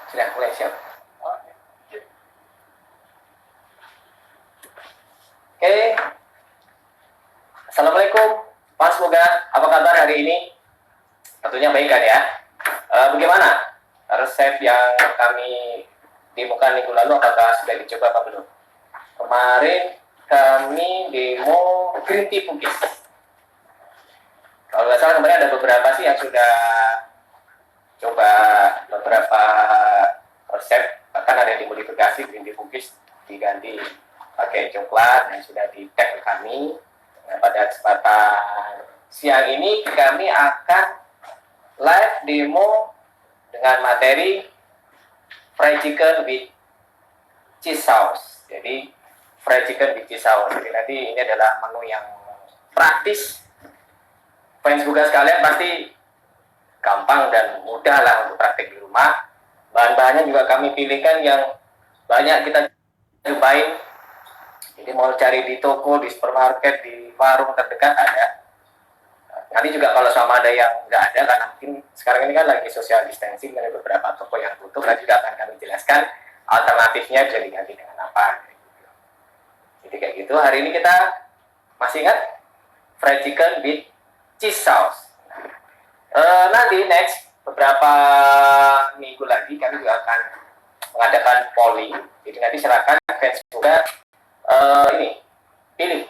Sudah mulai siap. Oke. Assalamualaikum Pak, semoga apa kabar hari ini? Tentunya baik kan ya. Bagaimana resep yang kami demokan minggu lalu, apakah sudah dicoba apa belum? Kemarin kami demo green tea pukis. Kalau nggak salah kemarin ada beberapa sih yang sudah coba beberapa resep, bahkan ada yang dimodifikasi green tea pukis diganti pakai coklat yang sudah di tag ke kami. Nah, pada kesempatan siang ini kami akan live demo dengan materi fried chicken with cheese sauce. Jadi fried chicken with cheese sauce. Jadi nanti ini adalah menu yang praktis. Fans buka sekalian pasti gampang dan mudah lah untuk praktek di rumah. Bahan-bahannya juga kami pilihkan yang banyak kita cobain. Jadi mau cari di toko, di supermarket, di warung terdekat ada. Nanti juga kalau sama ada yang nggak ada, karena mungkin sekarang ini kan lagi social distancing, ada beberapa toko yang tutup, nanti juga akan kami jelaskan alternatifnya bisa diganti dengan apa. Jadi kayak gitu. Hari ini kita masih ingat fried chicken with cheese sauce. Nanti next beberapa minggu lagi kami juga akan mengadakan polling. Jadi nanti silakan fans juga ini pilih.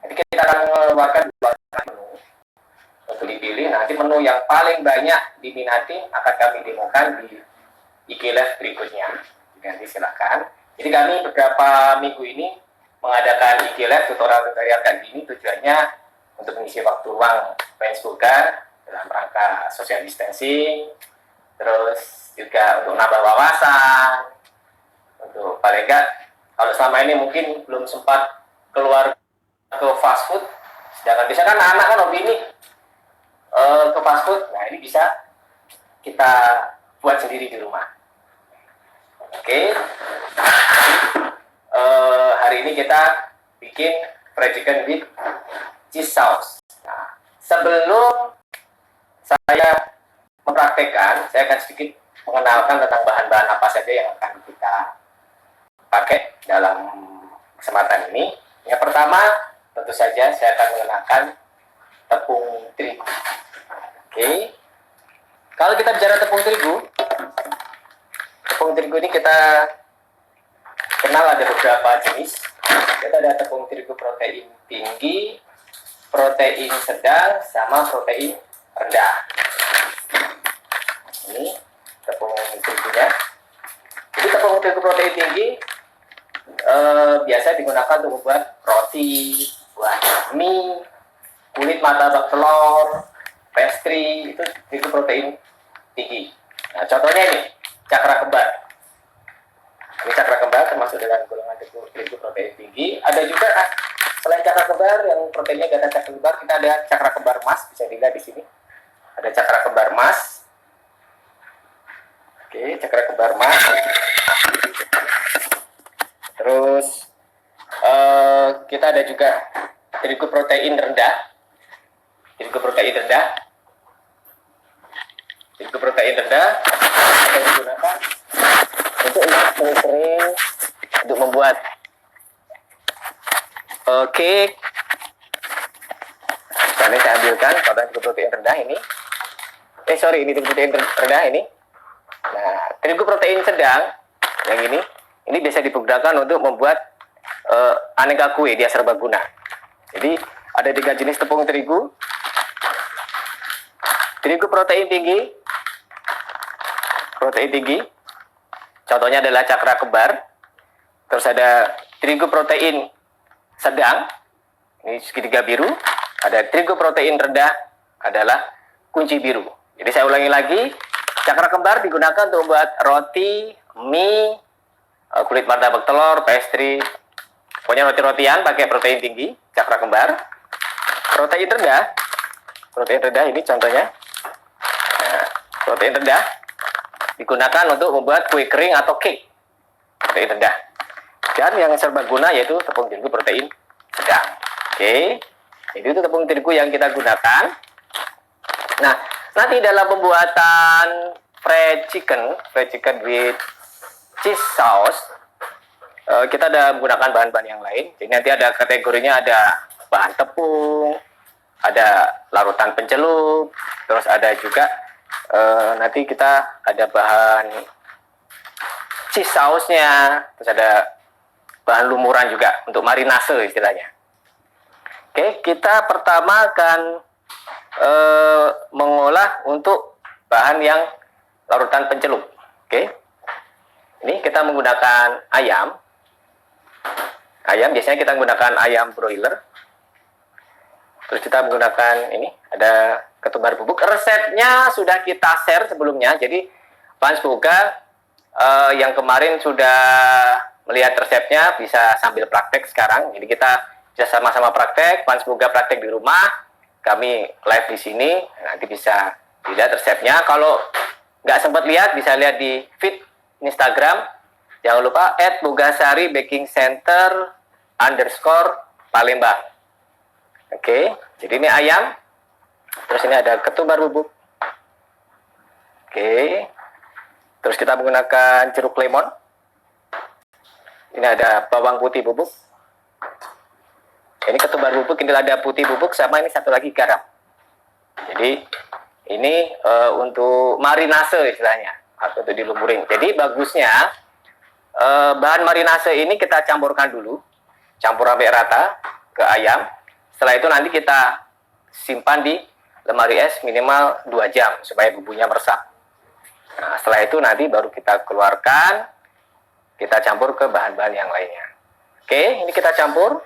Nanti kita akan mengeluarkan dua menu untuk dipilih. Nanti menu yang paling banyak diminati akan kami demokan di IG Live berikutnya. Jadi nanti silakan. Jadi kami beberapa minggu ini mengadakan IG Live tutorial kayak gini, tujuannya untuk mengisi waktu luang fans buka dalam rangka social distancing, terus juga untuk nambah wawasan, untuk paling enggak kalau selama ini mungkin belum sempat keluar ke fast food, sedangkan bisa kan anak kan hobi ini ke fast food. Nah ini bisa kita buat sendiri di rumah. Oke. Hari ini kita bikin fried chicken with cheese sauce. Nah, sebelum saya mempraktekkan, saya akan sedikit mengenalkan tentang bahan-bahan apa saja yang akan kita pakai dalam kesempatan ini. Yang pertama, tentu saja saya akan mengenakan tepung terigu. Oke. Kalau kita bicara tepung terigu ini kita kenal ada beberapa jenis. Kita ada tepung terigu protein tinggi, protein sedang, sama protein rendah. Ini tepung terigunya. Jadi tepung terigu protein tinggi biasa digunakan untuk membuat roti, buat mie, kulit martabak telur, pastry, itu terigu protein tinggi. Nah, contohnya ini cakra kembar. Ini cakra kembar termasuk dalam golongan terigu protein tinggi. Ada juga selain cakra kembar yang proteinnya ganda cakra kembar, kita ada cakra kembar emas, bisa dilihat di sini. Ada cakra kembar emas. Oke, cakra kembar emas. Terus kita ada juga terigu protein rendah. Terigu protein rendah. Terigu terigu protein rendah akan digunakan untuk kering untuk membuat cake. Sekarang saya ambilkan pada terigu protein rendah ini. Ini terigu protein rendah ini. Nah, terigu protein sedang yang ini bisa digunakan untuk membuat aneka kue, dia serbaguna. Jadi ada 3 jenis tepung terigu. Terigu protein tinggi. Contohnya adalah cakra kembar. Terus ada terigu protein sedang. Ini segitiga biru. Ada terigu protein rendah adalah kunci biru. Jadi saya ulangi lagi. Cakra kembar digunakan untuk membuat roti, mie, kulit martabak telur, pastry. Pokoknya roti-rotian pakai protein tinggi, cakra kembar. Protein rendah ini contohnya. Nah, protein rendah digunakan untuk membuat kue kering atau cake. Protein rendah. Dan yang serbaguna yaitu tepung terigu protein sedang. Oke. Jadi itu tepung terigu yang kita gunakan. Nah, nanti dalam pembuatan fried chicken with cheese sauce, kita ada menggunakan bahan-bahan yang lain. Jadi nanti ada kategorinya, ada bahan tepung, ada larutan pencelup, terus ada juga nanti kita ada bahan cheese sausnya, terus ada bahan lumuran juga untuk marinase istilahnya. Oke, kita pertama akan mengolah untuk bahan yang larutan pencelup. Oke, ini kita menggunakan ayam. Biasanya kita menggunakan ayam broiler. Terus kita menggunakan ini, ada ketumbar bubuk. Resepnya sudah kita share sebelumnya. Jadi Fans Boga yang kemarin sudah melihat resepnya bisa sambil praktek sekarang. Jadi kita bisa sama-sama praktek. Fans Boga praktek di rumah, kami live di sini. Nanti bisa dilihat resepnya. Kalau nggak sempat lihat, bisa lihat di feed Instagram. Jangan lupa @bogasari baking center _Palembang. Oke, jadi ini ayam. Terus ini ada ketumbar bubuk. Oke. Terus kita menggunakan jeruk lemon. Ini ada bawang putih bubuk. Ini ketumbar bubuk, ini ada putih bubuk, sama ini satu lagi garam. Jadi ini untuk marinase istilahnya, atau untuk dilumurin. Jadi bagusnya bahan marinase ini kita campurkan dulu, campur sampai rata ke ayam. Setelah itu nanti kita simpan di lemari es minimal 2 jam supaya bumbunya meresap. Nah, setelah itu nanti baru kita keluarkan, kita campur ke bahan-bahan yang lainnya. Oke, ini kita campur.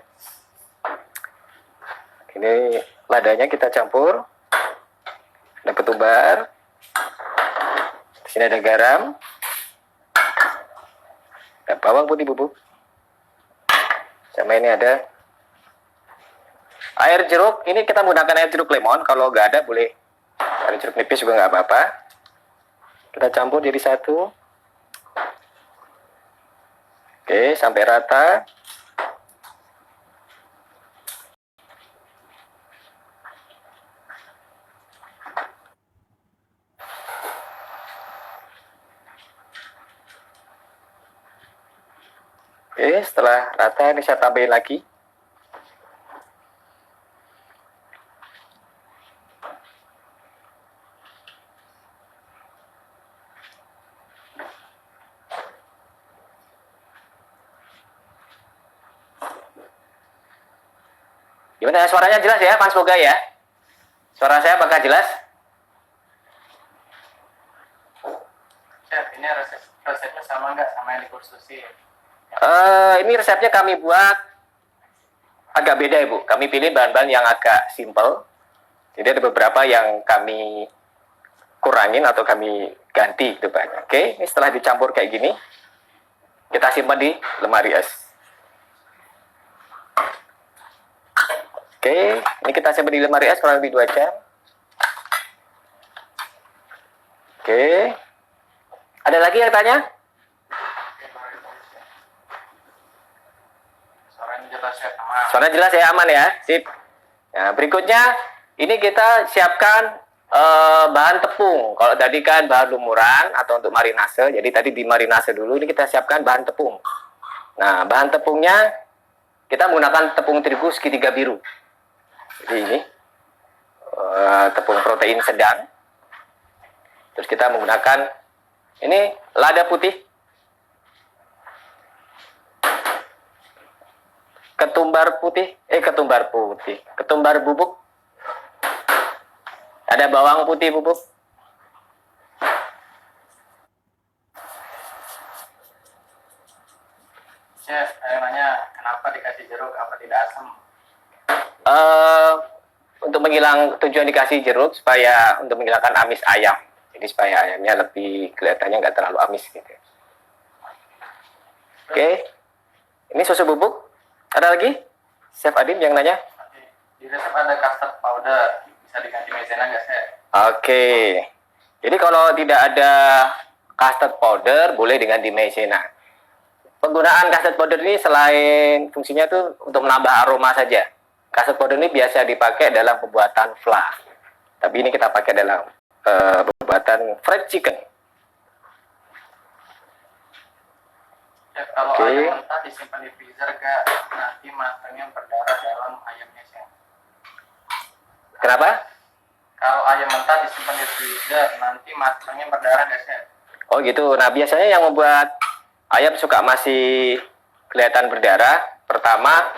Ini ladanya kita campur. Ada ketumbar. Di sini ada garam. Ada bawang putih bubuk. Sama ini ada air jeruk. Ini kita menggunakan air jeruk lemon. Kalau nggak ada boleh air jeruk nipis juga nggak apa-apa. Kita campur jadi satu. Oke, sampai rata. Oke, setelah rata ini saya tambahin lagi. Gimana, suaranya jelas ya, Mas Boga ya? Suara saya apakah jelas? Chef, ini resepnya sama nggak sama yang di kursusi? Ini resepnya kami buat agak beda, Ibu. Kami pilih bahan-bahan yang agak simple. Jadi ada beberapa yang kami kurangin atau kami ganti gitu banyak. Oke, ini setelah dicampur kayak gini, kita simpan di lemari es. Oke, ini kita simpan di lemari es kurang lebih 2 jam. Oke. Ada lagi yang tanya? Suaranya jelas ya, aman. Suara jelas ya, aman ya. Sip. Nah, berikutnya ini kita siapkan Bahan tepung. Kalau tadi kan bahan lumuran atau untuk marinase. Jadi tadi di marinase dulu. Ini kita siapkan bahan tepung. Nah, bahan tepungnya kita menggunakan tepung terigu segitiga biru. Jadi ini tepung protein sedang. Terus kita menggunakan ini lada putih, ketumbar bubuk, ada bawang putih bubuk, Chef, saya nanya kenapa dikasih jeruk, apa tidak asam? untuk menghilang tujuan dikasih jeruk supaya untuk menghilangkan amis ayam. Jadi supaya ayamnya lebih kelihatannya nggak terlalu amis gitu. Oke. Ini susu bubuk. Ada lagi? Chef Adim yang nanya. Di resep ada custard powder, bisa diganti maizena nggak, Chef? Oke. Jadi kalau tidak ada custard powder, boleh dengan di maizena. Penggunaan custard powder ini selain fungsinya tuh untuk menambah aroma saja. Custard powder ini biasa dipakai dalam pembuatan flan. Tapi ini kita pakai dalam pembuatan fried chicken. Chef, kalau Oke. ayam mentah disimpan di freezer nggak, nanti matangnya berdarah dalam ayamnya, Chef? Kenapa? Kalau ayam mentah disimpan di freezer, nanti matangnya berdarah nggak, Chef? Oh gitu. Nah biasanya yang membuat ayam suka masih kelihatan berdarah, pertama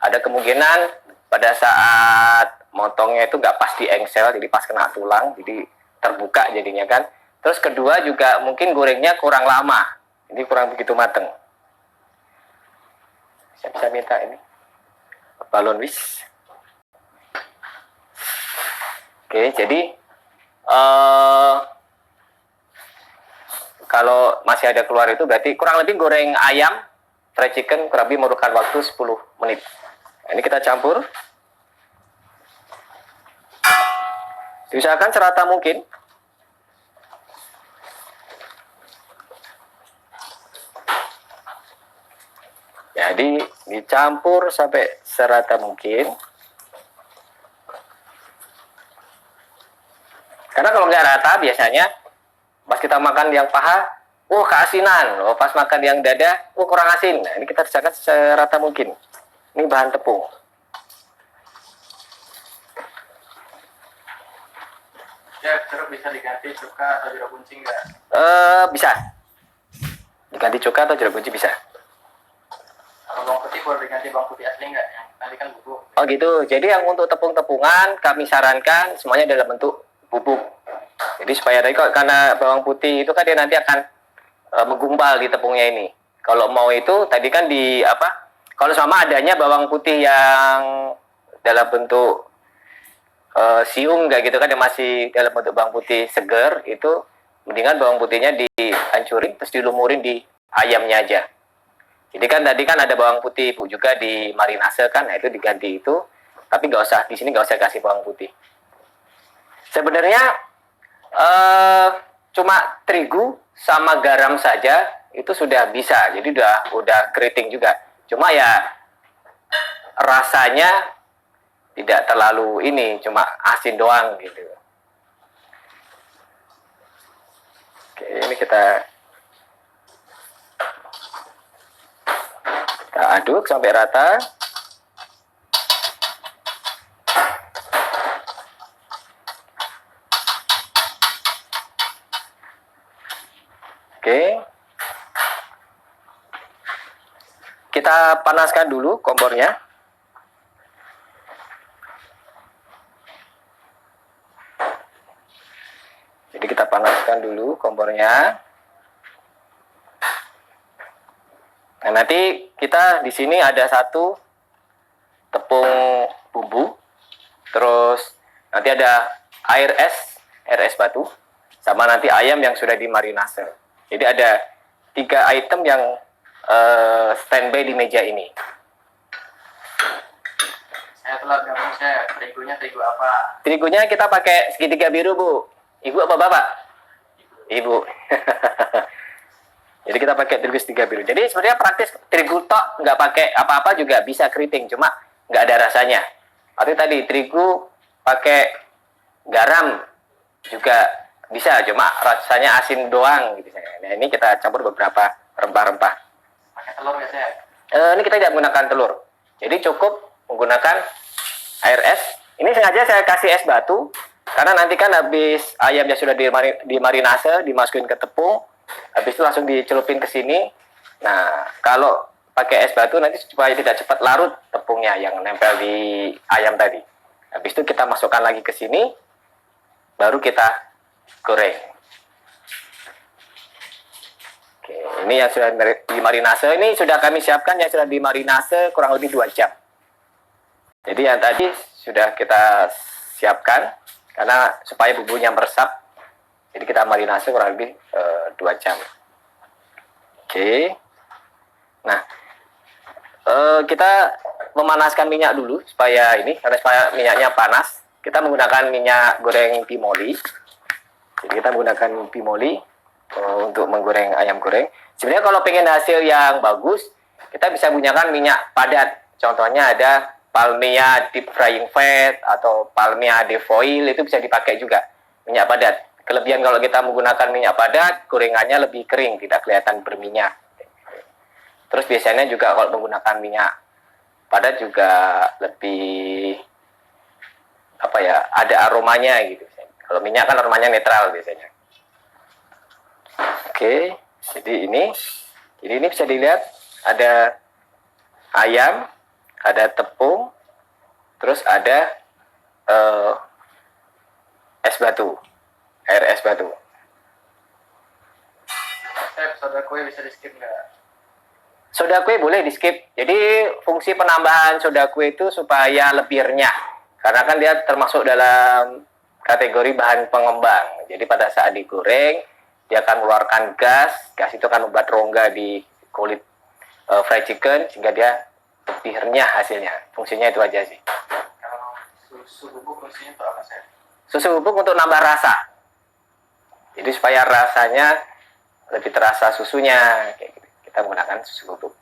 ada kemungkinan pada saat motongnya itu nggak pas di engsel, jadi pas kena tulang, jadi terbuka jadinya kan. Terus kedua juga mungkin gorengnya kurang lama, jadi kurang begitu mateng. Saya bisa minta ini balon wis. Oke, jadi kalau masih ada keluar itu berarti kurang lebih goreng ayam fried chicken kurang lebih memerlukan waktu 10 menit. Nah, ini kita campur. Diusahakan serata mungkin. Jadi dicampur sampai serata mungkin. Karena kalau nggak rata biasanya pas kita makan yang paha, keasinan. Oh, pas makan yang dada, kurang asin. Nah, ini kita usahakan serata mungkin. Ini bahan tepung. Chef, jeruk bisa diganti cuka atau jeruk kuncing nggak? Bisa. Diganti cuka atau jeruk kunci bisa. Kalau bawang putih boleh diganti bawang putih asli nggak? Yang tadi kan bubuk. Oh gitu. Jadi yang untuk tepung-tepungan kami sarankan semuanya dalam bentuk bubuk. Jadi supaya tadi karena bawang putih itu kan dia nanti akan menggumpal di tepungnya ini. Kalau mau itu tadi kan di apa? Kalau sama adanya bawang putih yang dalam bentuk siung nggak gitu kan, yang masih dalam bentuk bawang putih seger, itu mendingan bawang putihnya dihancurin terus dilumurin di ayamnya aja. Jadi kan tadi kan ada bawang putih Bu juga di marinase kan, nah itu diganti itu. Tapi nggak usah di sini, nggak usah kasih bawang putih. Sebenarnya cuma terigu sama garam saja itu sudah bisa. Jadi udah keriting juga. Cuma ya rasanya tidak terlalu ini, cuma asin doang gitu. Oke, ini kita aduk sampai rata. Oke. Kita panaskan dulu kompornya. Jadi kita panaskan dulu kompornya. Nah, nanti kita di sini ada satu tepung bumbu, terus nanti ada air es batu, sama nanti ayam yang sudah dimarinase. Jadi ada 3 item yang standby di meja ini. Saya telat gabung, Chef. Terigunya terigu apa? Terigunya kita pakai segitiga biru, Bu. Ibu apa Bapak? Ibu. Jadi kita pakai terigu segitiga biru. Jadi sebenarnya praktis, terigu tok nggak pakai apa-apa juga bisa keriting, cuma nggak ada rasanya. Artinya tadi terigu pakai garam juga bisa, cuma rasanya asin doang gitu. Nah ini kita campur beberapa rempah-rempah. Pakai telur nggak chef? Ini kita tidak menggunakan telur, jadi cukup menggunakan air es. Ini sengaja saya kasih es batu karena nanti kan habis ayamnya sudah dimarinase, dimasukin ke tepung, habis itu langsung dicelupin ke sini. Nah kalau pakai es batu nanti supaya tidak cepat larut tepungnya yang nempel di ayam tadi. Habis itu kita masukkan lagi ke sini, baru kita goreng. Oke, ini yang sudah dimarinase, ini sudah kami siapkan yang sudah dimarinase kurang lebih 2 jam. Jadi yang tadi sudah kita siapkan karena supaya bumbunya meresap. Jadi kita marinase kurang lebih 2 jam. Oke. Nah, kita memanaskan minyak dulu supaya ini, karena supaya minyaknya panas. Kita menggunakan minyak goreng Pimoli. Jadi kita menggunakan Pimoli untuk menggoreng ayam goreng. Sebenarnya kalau pengen hasil yang bagus, kita bisa menggunakan minyak padat. Contohnya ada Palmia Deep Frying Fat atau Palmia De Foil, itu bisa dipakai juga minyak padat. Kelebihan kalau kita menggunakan minyak padat, gorengannya lebih kering, tidak kelihatan berminyak. Terus biasanya juga kalau menggunakan minyak padat juga lebih apa ya, ada aromanya gitu. Kalau minyak kan aromanya netral biasanya. Oke, jadi ini bisa dilihat ada ayam, ada tepung, terus ada es batu, air es batu. Chef, soda kue bisa di skip nggak? Soda kue boleh di skip. Jadi fungsi penambahan soda kue itu supaya lebih renyah, karena kan dia termasuk dalam kategori bahan pengembang. Jadi pada saat digoreng dia akan mengeluarkan gas itu akan membuat rongga di kulit fried chicken sehingga dia lebih renyah hasilnya. Fungsinya itu aja sih. Kalau susu bubuk fungsinya untuk apa chef? Susu bubuk untuk nambah rasa. Jadi supaya rasanya lebih terasa susunya, kayak gitu. Kita menggunakan susu bubuk.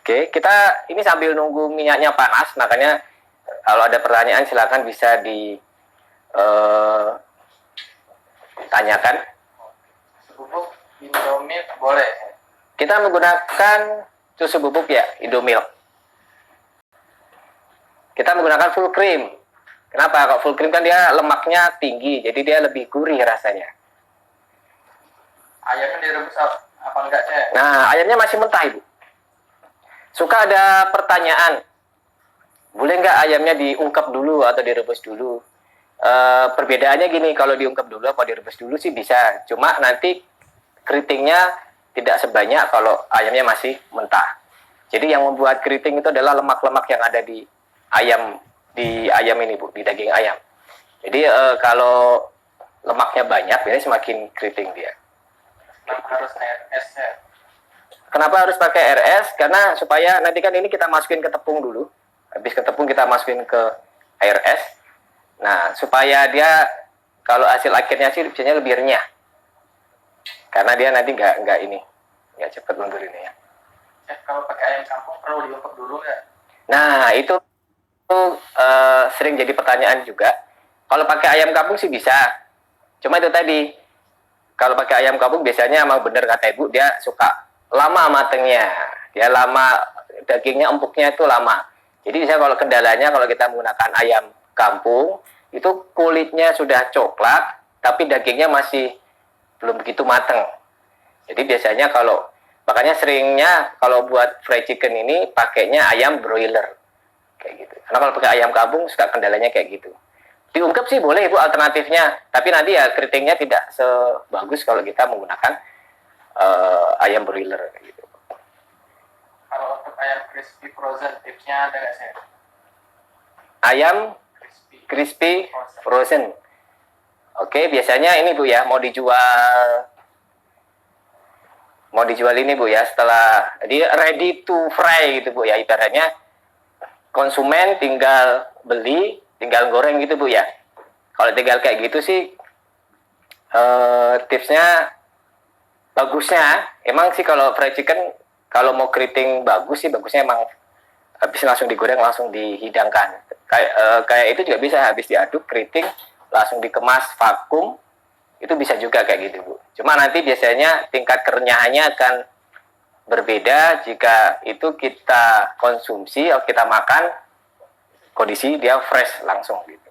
Oke, kita ini sambil nunggu minyaknya panas, makanya kalau ada pertanyaan silakan bisa ditanyakan. Susu bubuk Indomie boleh chef? Kita menggunakan susu bubuk ya, Indomilk. Kita menggunakan full cream. Kenapa? Kalau full cream kan dia lemaknya tinggi, jadi dia lebih gurih rasanya. Ayamnya direbus apa enggak chef? Nah, ayamnya masih mentah, Ibu. Suka ada pertanyaan, boleh nggak ayamnya diungkep dulu atau direbus dulu? Perbedaannya gini, kalau diungkep dulu atau direbus dulu sih bisa. Cuma nanti keritingnya tidak sebanyak kalau ayamnya masih mentah. Jadi yang membuat keriting itu adalah lemak-lemak yang ada di ayam ini, Bu, di daging ayam. Jadi kalau lemaknya banyak, biasanya semakin keriting dia. Kenapa harus air es chef? Kenapa harus pakai RS? Karena supaya nanti kan ini kita masukin ke tepung dulu. Habis ke tepung kita masukin ke air es. Nah, supaya dia kalau hasil akhirnya sih biasanya lebih renyah. Karena dia nanti nggak cepat luntur ini ya. Chef, kalau pakai ayam kampung perlu diungkep dulu nggak? Nah, itu sering jadi pertanyaan juga. Kalau pakai ayam kampung sih bisa. Cuma itu tadi, kalau pakai ayam kampung biasanya emang bener kata Ibu, dia suka lama matengnya. Dia lama, dagingnya empuknya itu lama. Jadi bisa kalau kendalanya kalau kita menggunakan ayam kampung, itu kulitnya sudah coklat, tapi dagingnya masih belum begitu mateng. Jadi biasanya makanya seringnya kalau buat fried chicken ini pakainya ayam broiler. Kayak gitu. Karena kalau pakai ayam kampung suka kendalanya kayak gitu. Diungkep sih boleh Ibu alternatifnya, tapi nanti ya keritingnya tidak sebagus kalau kita menggunakan ayam broiler gitu. Kalau untuk ayam crispy frozen, tipsnya ada nggak chef? Ayam crispy frozen. Oke, biasanya ini Bu ya, mau dijual ini Bu ya, setelah jadi ready to fry gitu Bu ya, ibaratnya konsumen tinggal beli, tinggal goreng gitu Bu ya. Kalau tinggal kayak gitu sih tipsnya bagusnya emang sih kalau fried chicken kalau mau keriting bagus sih bagusnya emang habis langsung digoreng langsung dihidangkan. Kayak itu juga bisa habis diaduk keriting langsung dikemas vakum, itu bisa juga kayak gitu Bu. Cuma nanti biasanya tingkat kerenyahannya akan berbeda jika itu kita konsumsi atau kita makan kondisi dia fresh langsung gitu.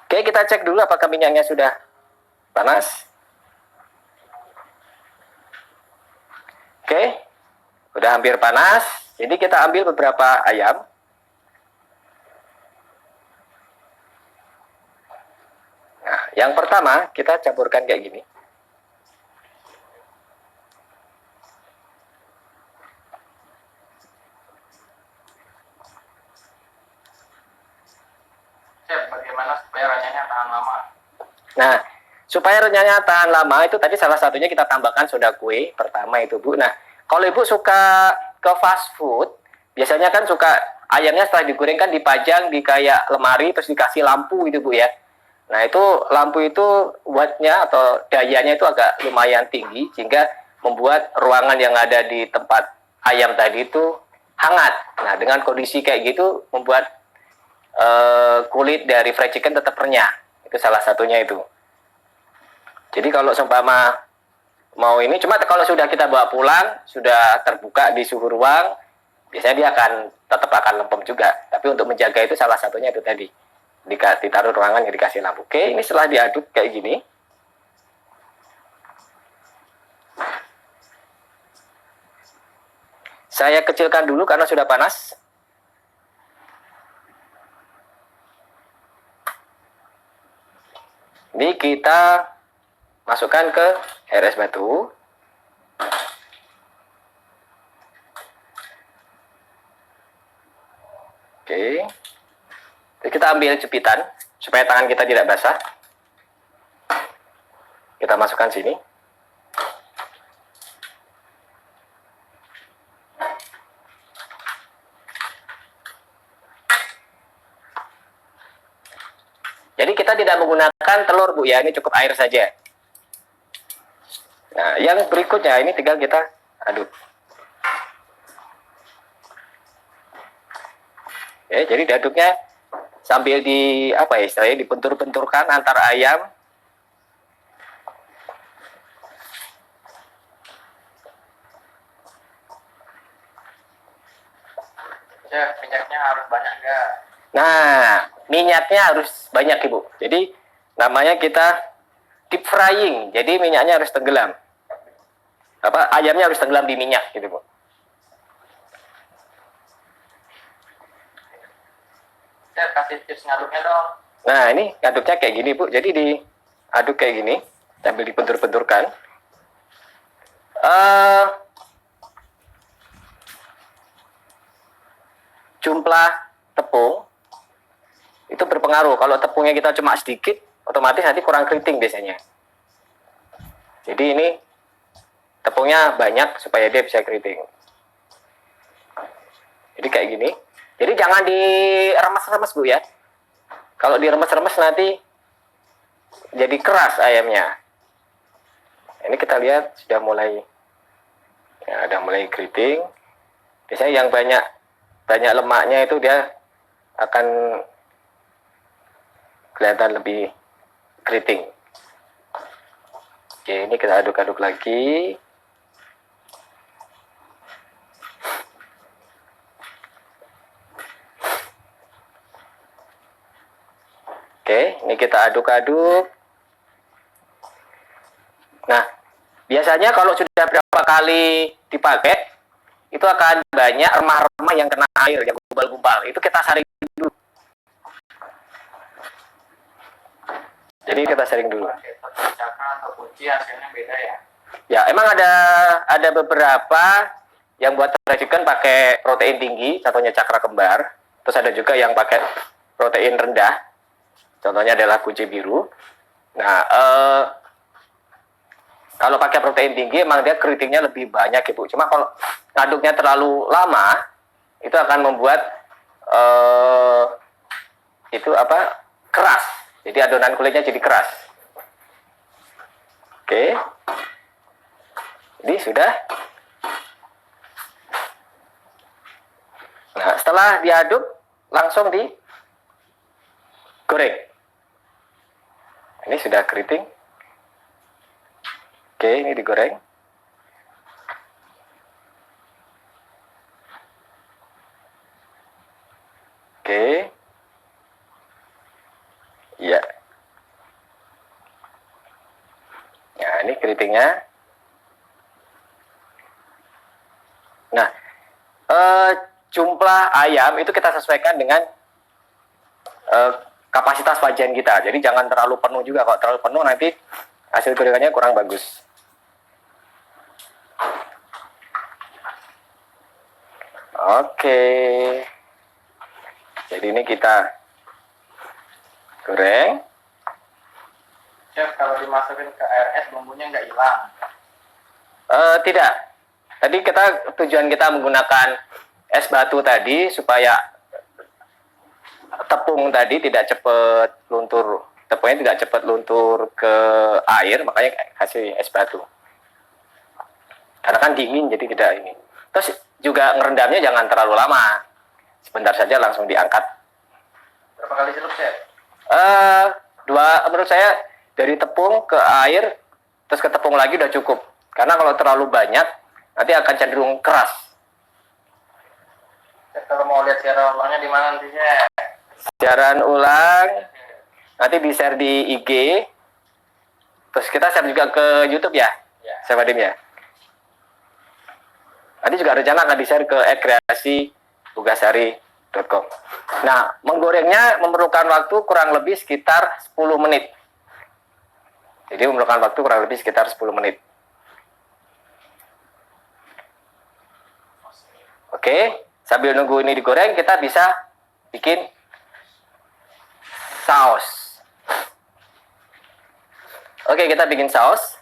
Oke, kita cek dulu apakah minyaknya sudah panas. Oke, udah hampir panas. Jadi kita ambil beberapa ayam. Nah, yang pertama kita campurkan kayak gini. Chef, bagaimana supaya renyahnya tahan lama? Nah, supaya renyahnya tahan lama itu tadi salah satunya kita tambahkan soda kue pertama itu Bu. Nah, kalau Ibu suka ke fast food, biasanya kan suka ayamnya setelah digoreng kan dipajang di kayak lemari terus dikasih lampu itu Bu ya. Nah, itu lampu itu wattnya atau dayanya itu agak lumayan tinggi sehingga membuat ruangan yang ada di tempat ayam tadi itu hangat. Nah, dengan kondisi kayak gitu membuat kulit dari fried chicken tetap renyah. Itu salah satunya itu. Jadi kalau seumpama mau ini, cuma kalau sudah kita bawa pulang, sudah terbuka di suhu ruang, biasanya dia tetap akan lempem juga. Tapi untuk menjaga itu salah satunya itu tadi. Ditaruh ruangan yang dikasih lampu. Oke, ini setelah diaduk kayak gini. Saya kecilkan dulu karena sudah panas. Ini kita masukkan ke air es batu. Oke. Jadi kita ambil jepitan supaya tangan kita tidak basah. Kita masukkan sini. Jadi kita tidak menggunakan telur Bu ya, ini cukup air saja. Nah, yang berikutnya ini tinggal kita aduk. Ya, jadi diaduknya sambil istilahnya dibentur-benturkan antara ayam. Chef, minyaknya harus banyak nggak? Nah, minyaknya harus banyak Ibu. Jadi namanya kita deep frying. Jadi minyaknya harus tenggelam. Ayamnya harus tenggelam di minyak gitu Bu. Chef, kasih tips ngaduknya dong. Nah, ini ngaduknya kayak gini Bu. Jadi diaduk kayak gini sambil dibentur-benturkan. Jumlah tepung itu berpengaruh. Kalau tepungnya kita cuma sedikit, otomatis nanti kurang keriting biasanya. Jadi ini tepungnya banyak supaya dia bisa keriting. Jadi kayak gini. Jadi jangan diremes-remes Bu ya. Kalau diremes-remes nanti jadi keras ayamnya. Ini kita lihat sudah mulai keriting. Biasanya yang banyak lemaknya itu dia akan kelihatan lebih keriting. Oke, ini kita aduk-aduk lagi. Oke, ini kita aduk-aduk. Nah, biasanya kalau sudah berapa kali dipakai, itu akan banyak remah-remah yang kena air, yang gumpal-gumpal. Itu kita saring dulu. Jadi kita saring dulu. Cakra atau kunci hasilnya beda ya? Ya, emang ada beberapa yang buat fried chicken pakai protein tinggi, contohnya cakra kembar. Terus ada juga yang pakai protein rendah, contohnya adalah kunci biru. Nah, kalau pakai protein tinggi emang dia keritingnya lebih banyak Ibu. Cuma kalau ngaduknya terlalu lama, itu akan membuat keras. Jadi adonan kulitnya jadi keras. Oke. Jadi sudah. Nah, setelah diaduk langsung Goreng. Ini sudah keriting. Oke, ini digoreng. Oke. Iya. Nah, ini keritingnya. Nah, jumlah ayam itu kita sesuaikan dengan kapasitas wajan kita. Jadi jangan terlalu penuh juga. Kalau terlalu penuh nanti hasil gorengannya kurang bagus. Oke. Jadi ini kita goreng. Chef, kalau dimasukin ke air es bumbunya nggak hilang. Tidak. Tadi tujuan kita menggunakan es batu tadi supaya tepung tadi tidak cepat luntur. Tepungnya tidak cepat luntur ke air, makanya kasih es batu. Karena kan dingin jadi tidak ini. Terus juga ngerendamnya jangan terlalu lama. Sebentar saja langsung diangkat. Berapa kali celup, Chef? Menurut saya dari tepung ke air terus ke tepung lagi udah cukup. Karena kalau terlalu banyak nanti akan cenderung keras. Chef, kalau mau lihat siaran ulangnya di mana nanti, Chef? Siaran ulang nanti di-share di IG. Terus kita share juga ke YouTube ya, Chef Adim ya. Nanti juga rencana akan di-share ke ekreasibugasari.com. Nah, menggorengnya memerlukan waktu kurang lebih sekitar 10 menit. Jadi memerlukan waktu kurang lebih sekitar 10 menit. Oke, sambil nunggu ini digoreng, kita bisa bikin saus. Oke, kita bikin saus.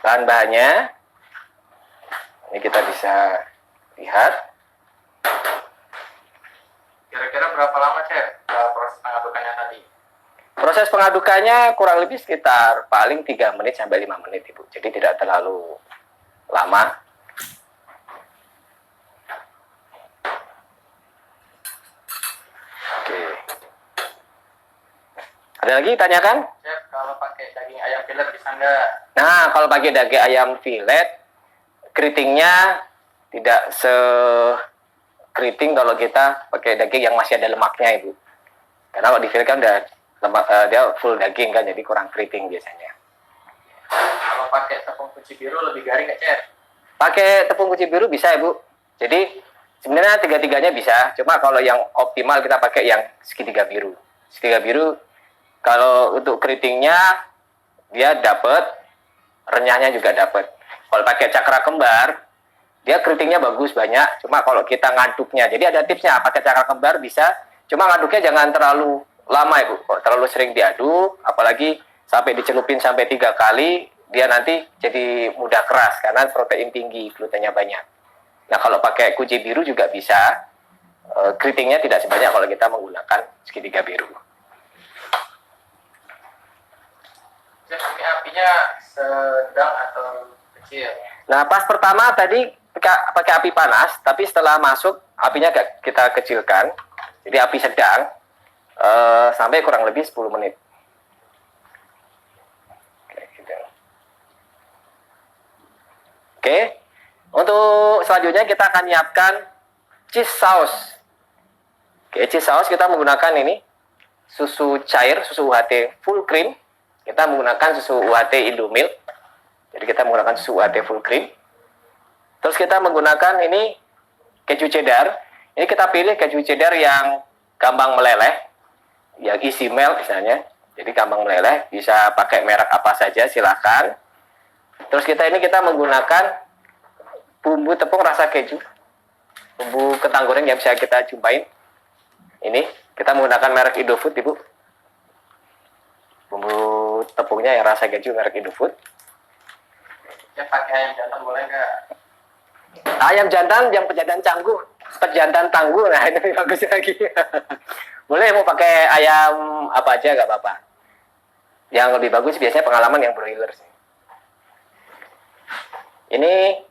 Bahan-bahannya ini kita bisa lihat. Kira-kira berapa lama, Chef, proses pengadukannya tadi? Proses pengadukannya kurang lebih sekitar paling 3 menit sampai 5 menit, Ibu. Jadi tidak terlalu lama. Oke. Ada lagi tanyakan? Chef, kalau pakai daging ayam filet bisa nggak? Nah, kalau pakai daging ayam filet, keritingnya tidak sekeriting kalau kita pakai daging yang masih ada lemaknya, Ibu. Karena kalau di filet kan udah lemak, dia full daging kan, jadi kurang keriting biasanya. Kalau pakai tepung kuci biru lebih garing nggak, Chef? Pakai tepung kuci biru bisa, Ibu. Jadi sebenarnya tiga-tiganya bisa. Cuma kalau yang optimal kita pakai yang segitiga biru. Segitiga biru kalau untuk keritingnya dia dapat, renyahnya juga dapat. Kalau pakai cakra kembar, dia keritingnya bagus banyak. Cuma kalau kita ngaduknya, jadi ada tipsnya. Pakai cakra kembar bisa. Cuma ngaduknya jangan terlalu lama, Ibu. Kalau terlalu sering diaduk, apalagi sampai dicelupin sampai 3 kali, dia nanti jadi mudah keras karena protein tinggi, glutennya banyak. Nah, kalau pakai kuci biru juga bisa. Keritingnya tidak sebanyak kalau kita menggunakan segitiga biru. Chef, ini apinya sedang atau kecil? Nah, pas pertama tadi pakai api panas, tapi setelah masuk apinya kita kecilkan. Jadi api sedang sampai kurang lebih 10 menit. Oke, untuk selanjutnya kita akan nyiapkan cheese sauce. Oke, cheese sauce kita menggunakan ini susu cair, susu UHT full cream. Kita menggunakan susu UHT Indomilk. Jadi kita menggunakan susu UHT full cream. Terus kita menggunakan ini keju cheddar. Ini kita pilih keju cheddar yang gampang meleleh, yang isi melt misalnya. Jadi gampang meleleh, bisa pakai merek apa saja silahkan. Terus kita menggunakan bumbu tepung rasa keju, bumbu kentang goreng yang bisa kita jumpain. Ini kita menggunakan merek Indofood, Ibu. Bumbu tepungnya yang rasa keju merek Indofood. Ya, pakai ayam jantan boleh nggak? Ayam jantan yang pejantan cangguh, pejantan tangguh, nah ini bagus lagi. Boleh mau pakai ayam apa aja nggak apa-apa. Yang lebih bagus biasanya pengalaman yang broiler sih. Ini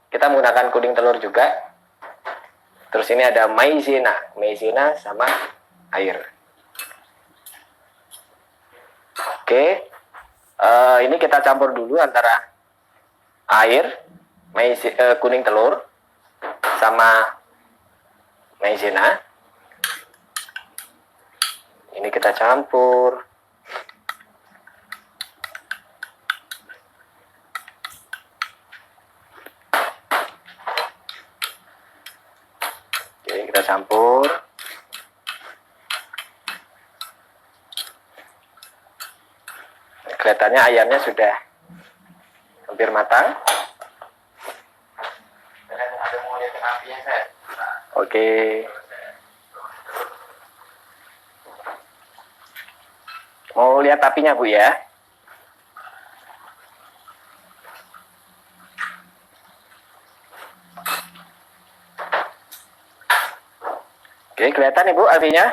kita menggunakan kuning telur juga. Terus ini ada maizena sama air. Oke, ini kita campur dulu antara air, kuning telur, sama maizena. Ini kita campur. Oke, kita campur. Kelihatannya ayamnya sudah hampir matang. Ada mau lihat apinya, saya. Oke. Mau lihat apinya, Bu, ya? Oke, kelihatan Ibu apinya?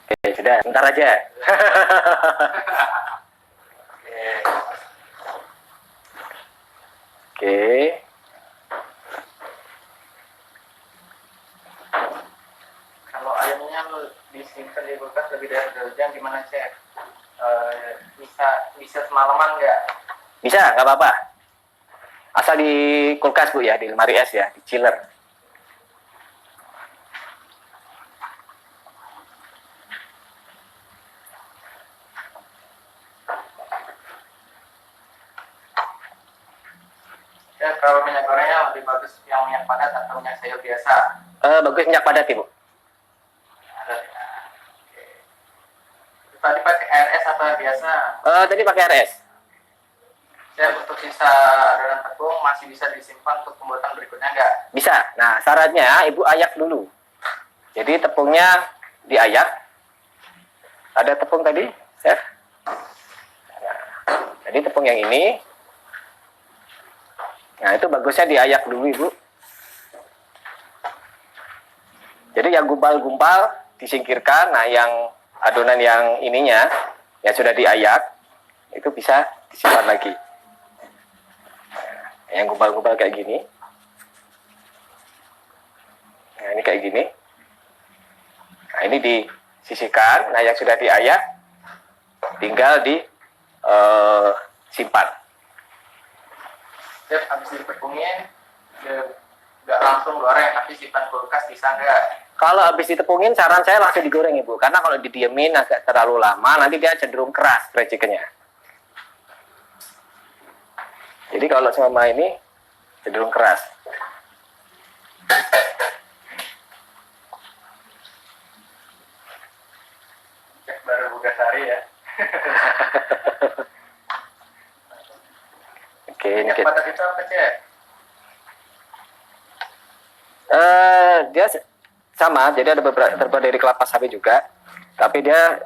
Oke, sudah, bentar aja. Oke. Kalau ayamnya lu disimpan di kulkas lebih dari 2 jam gimana, Chef? Bisa semalaman nggak? Bisa, nggak apa-apa. Asal di kulkas, Bu, ya, di lemari es ya, di chiller. Ya, kalau minyak gorengnya lebih bagus yang minyak padat atau minyak sayur biasa? Bagus minyak padat, Ibu. Ada ya. Oke. Itu tadi pakai RS atau biasa? Tadi pakai RS. Ya, untuk sisa adonan tepung masih bisa disimpan untuk pembuatan berikutnya nggak? Bisa. Nah, syaratnya Ibu ayak dulu. Jadi tepungnya diayak. Ada tepung tadi, Chef? Nah, jadi tepung yang ini. Nah, itu bagusnya diayak dulu, Ibu. Jadi yang gumpal-gumpal disingkirkan. Nah, yang adonan yang ininya, yang sudah diayak, itu bisa disimpan lagi. Nah, yang gumpal-gumpal kayak gini. Nah, ini kayak gini. Nah, ini disisihkan. Nah, yang sudah diayak, tinggal disimpan. Chef, habis ditepungin, nggak langsung goreng, tapi simpan kulkas bisa nggak? Kalau habis ditepungin, saran saya langsung digoreng, Ibu. Karena kalau didiemin agak terlalu lama, nanti dia cenderung keras recikennya. Jadi kalau selama ini cenderung keras. Chef baru buka sari ya. Oke, ini Minyak padat itu apa, Chef? dia sama, jadi ada beberapa terbuat dari kelapa sawit juga, tapi dia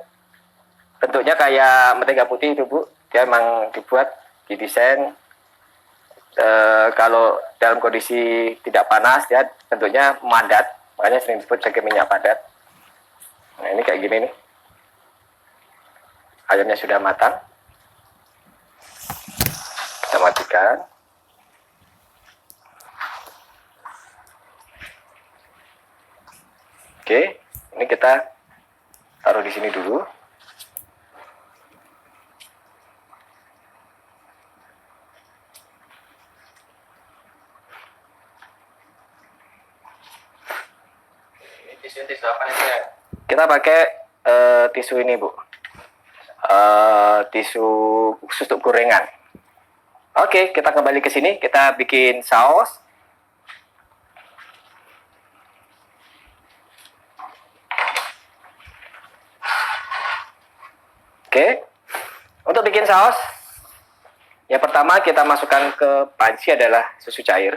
bentuknya kayak mentega putih itu, Bu. Dia memang dibuat, didesain kalau dalam kondisi tidak panas, dia bentuknya padat, makanya sering disebut sebagai minyak padat. Nah, ini kayak gini nih. Ayamnya sudah matang. Kita matikan. Oke, ini kita taruh di sini dulu. Tisu apa nih, Chef? Kita pakai tisu ini, Bu. Tisu khusus untuk gorengan. Oke, kita kembali ke sini. Kita bikin saus. Oke, untuk bikin saus, yang pertama kita masukkan ke panci adalah susu cair.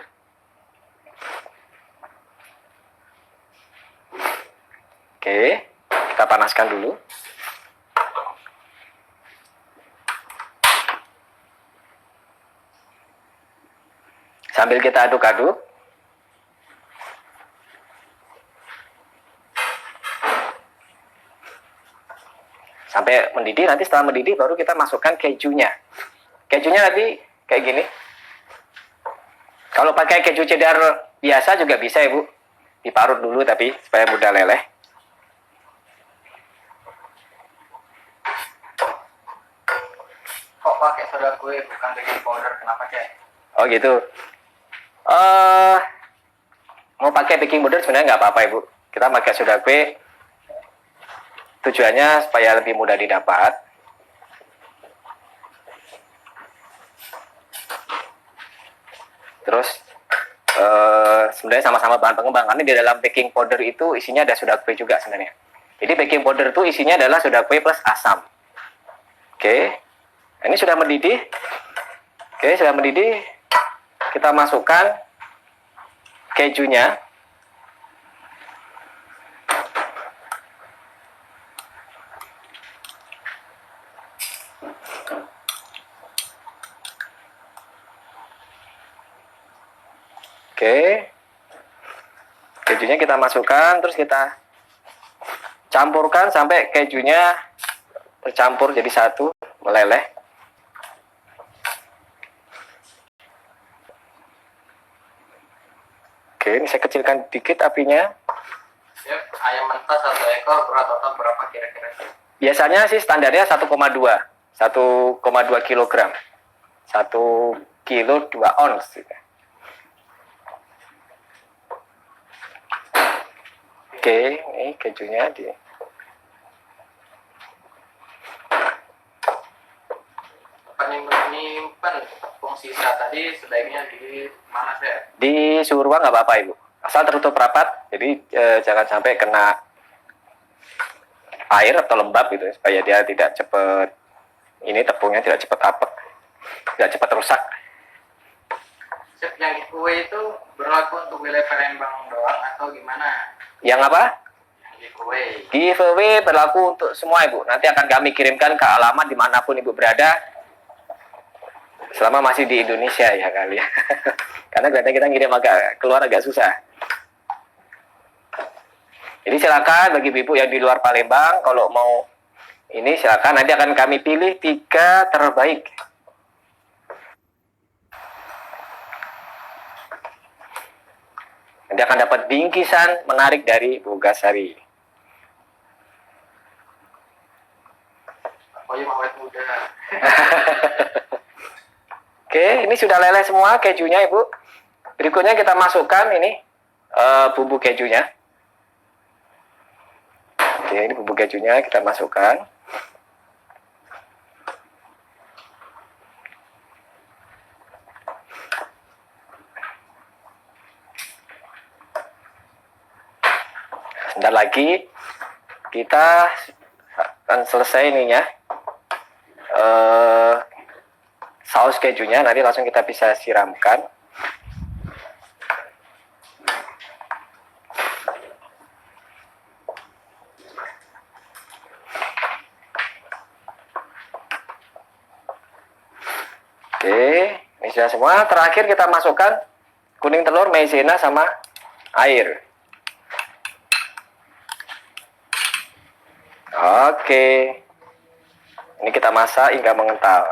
Oke, kita panaskan dulu. Sambil kita aduk-aduk. Sampai mendidih, nanti setelah mendidih baru kita masukkan kejunya. Kejunya nanti kayak gini. Kalau pakai keju cheddar biasa juga bisa, Ibu. diparut dulu tapi supaya mudah leleh. Kok pakai soda kue bukan baking powder? Kenapa, Cek? Oh gitu. Mau pakai baking powder sebenarnya nggak apa-apa Ibu. Kita pakai soda kue tujuannya supaya lebih mudah didapat. Terus sebenarnya sama-sama bahan pengembang. Karena di dalam baking powder itu isinya ada soda kue juga sebenarnya. Jadi baking powder itu isinya adalah soda kue plus asam. Oke. Ini sudah mendidih. Oke, sudah mendidih. Kita masukkan kejunya. Oke. Kejunya kita masukkan, terus kita campurkan sampai kejunya bercampur jadi satu, meleleh. Oke, ini saya kecilkan dikit apinya. Chef, ayam mentah 1 ekor berat total berapa kira-kira, Chef? Biasanya sih standarnya 1,2 kilogram. 1 kilo 2 ons. Oke, ini kejunya di Penyimpan tepung sisa tadi sebaiknya di mana, Chef? di suhu ruang nggak apa-apa Ibu. Asal tertutup rapat, jadi jangan sampai kena air atau lembab gitu, supaya dia tidak cepat, ini tepungnya tidak cepat apek, tidak cepat rusak. Chef, yang giveaway itu berlaku untuk wilayah Palembang doang atau gimana? Yang apa? Yang giveaway. Giveaway berlaku untuk semua Ibu. Nanti akan kami kirimkan ke alamat dimanapun Ibu berada, selama masih di Indonesia ya kali ya. Karena kadang kita ngirim keluar agak susah. Jadi silakan bagi ibu yang di luar Palembang, kalau mau ini silakan, nanti akan kami pilih 3 terbaik. Nanti akan dapat bingkisan menarik dari Bogasari. Oh iya, awet muda. Oke, ini sudah leleh semua kejunya Ibu. Berikutnya kita masukkan ini bumbu kejunya. Oke, ini bumbu kejunya kita masukkan. Sebentar lagi kita akan selesai ininya. Saus kejunya nanti langsung kita bisa siramkan. Oke, ini sudah semua. Terakhir kita masukkan kuning telur, maizena sama air. Oke, ini kita masak hingga mengental.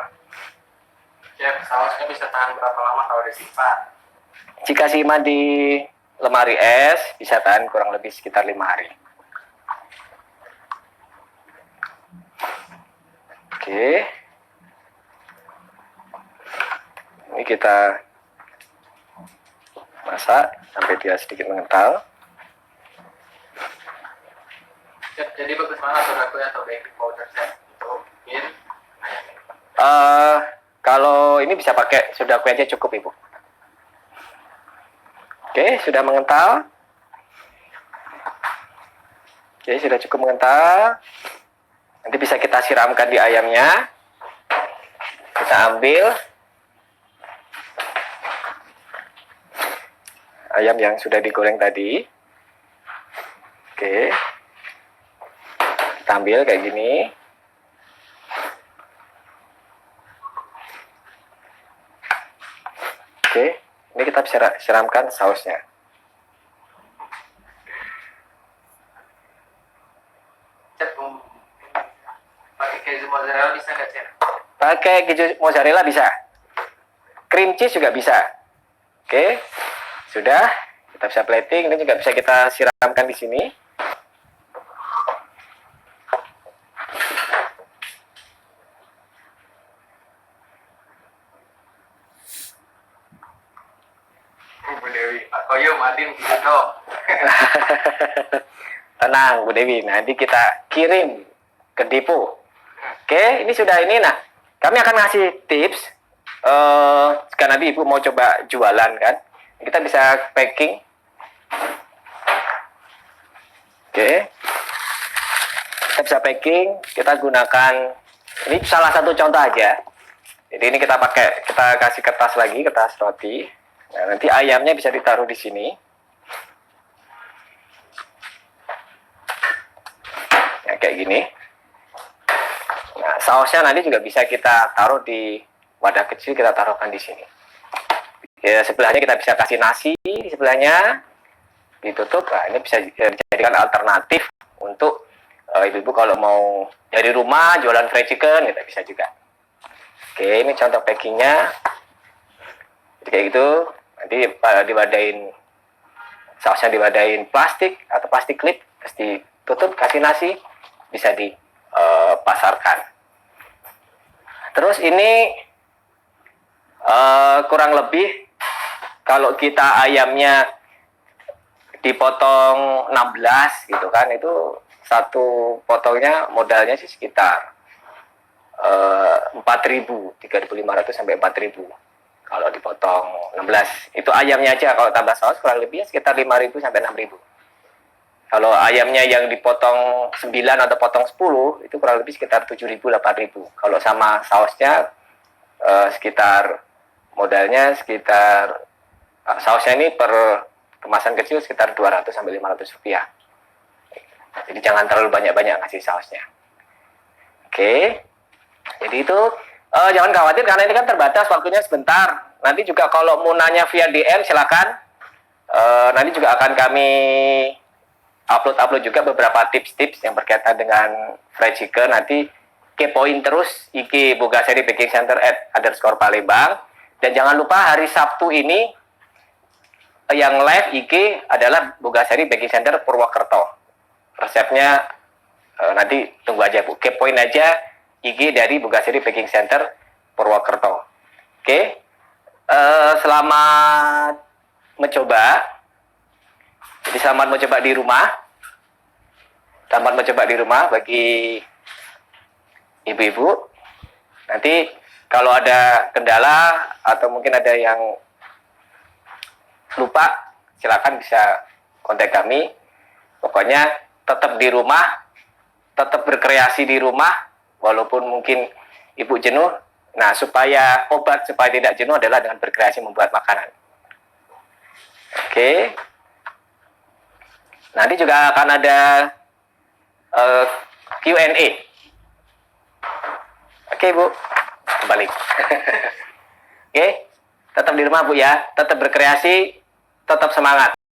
Chef, sausnya bisa tahan berapa lama kalau disimpan? Jika simpan di lemari es, bisa tahan kurang lebih sekitar 5 hari. Oke. Ini kita masak sampai dia sedikit mengental. Chef, jadi bagaimana soda kue atau baking powder, Chef, untuk bikin ayam ini? Kalau ini bisa pakai soda kue aja cukup Ibu. Oke, sudah mengental. Oke, sudah cukup mengental. Nanti bisa kita siramkan di ayamnya. Kita ambil ayam yang sudah digoreng tadi. Oke. Kita ambil kayak gini. Oke, ini kita bisa siramkan sausnya. Chef, pakai keju mozzarella bisa nggak, Chef? Pakai keju mozzarella bisa. Cream cheese juga bisa. Oke, sudah. Kita bisa plating, ini juga bisa kita siramkan di sini. Bu Dewi, Pak Koyo, Madin, gitu. Tenang Bu Dewi, nanti kita kirim ke depo. Oke, ini sudah ini. Nah, kami akan ngasih tips. Jika nanti Ibu mau coba jualan kan, kita bisa packing. Oke, kita bisa packing. Kita gunakan, ini salah satu contoh aja. Jadi ini kita kasih kertas lagi, kertas roti. Nah, nanti ayamnya bisa ditaruh di sini. Ya, kayak gini. Nah, sausnya nanti juga bisa kita taruh di wadah kecil, kita taruhkan di sini. Ya, sebelahnya kita bisa kasih nasi, di sebelahnya ditutup. Nah, ini bisa dijadikan alternatif untuk ibu-ibu kalau mau dari rumah jualan fried chicken, kita bisa juga. Oke, ini contoh packingnya. Jadi kayak gitu. Nanti diwadain, sausnya diwadain plastik atau plastik klip, terus ditutup, kasih nasi, bisa dipasarkan. Terus ini kurang lebih kalau kita ayamnya dipotong 16 gitu kan, itu satu potongnya modalnya sih sekitar 4.000, 3.500 sampai 4.000 kalau dipotong 16. Itu ayamnya aja, kalau tambah saus kurang lebih sekitar 5.000 sampai 6.000. Kalau ayamnya yang dipotong 9 atau potong 10 itu kurang lebih sekitar 7.000, 8.000. Kalau sama sausnya sekitar modalnya sekitar sausnya ini per kemasan kecil sekitar 200 sampai 500 rupiah. Jadi jangan terlalu banyak-banyak ngasih sausnya. Oke. Jadi itu jangan khawatir karena ini kan terbatas waktunya sebentar. Nanti juga kalau mau nanya via DM silakan. Nanti juga akan kami upload juga beberapa tips-tips yang berkaitan dengan fried chicken. Nanti kepoin terus IG Bogasari Baking Center @_Palembang. Dan jangan lupa hari Sabtu ini yang live IG adalah Bogasari Baking Center Purwokerto. Resepnya nanti tunggu aja Bu. Kepoin aja IG dari Bogasari Baking Center Purwokerto. Oke. Selamat mencoba. Jadi selamat mencoba di rumah. Selamat mencoba di rumah bagi ibu-ibu. Nanti kalau ada kendala atau mungkin ada yang lupa, silakan bisa kontak kami. Pokoknya tetap di rumah, tetap berkreasi di rumah, walaupun mungkin ibu jenuh. Nah, supaya obat supaya tidak jenuh adalah dengan berkreasi membuat makanan. Oke. Nanti juga akan ada Q&A. Oke, Bu. Kembali. Oke. Tetap di rumah, Bu ya. Tetap berkreasi, tetap semangat.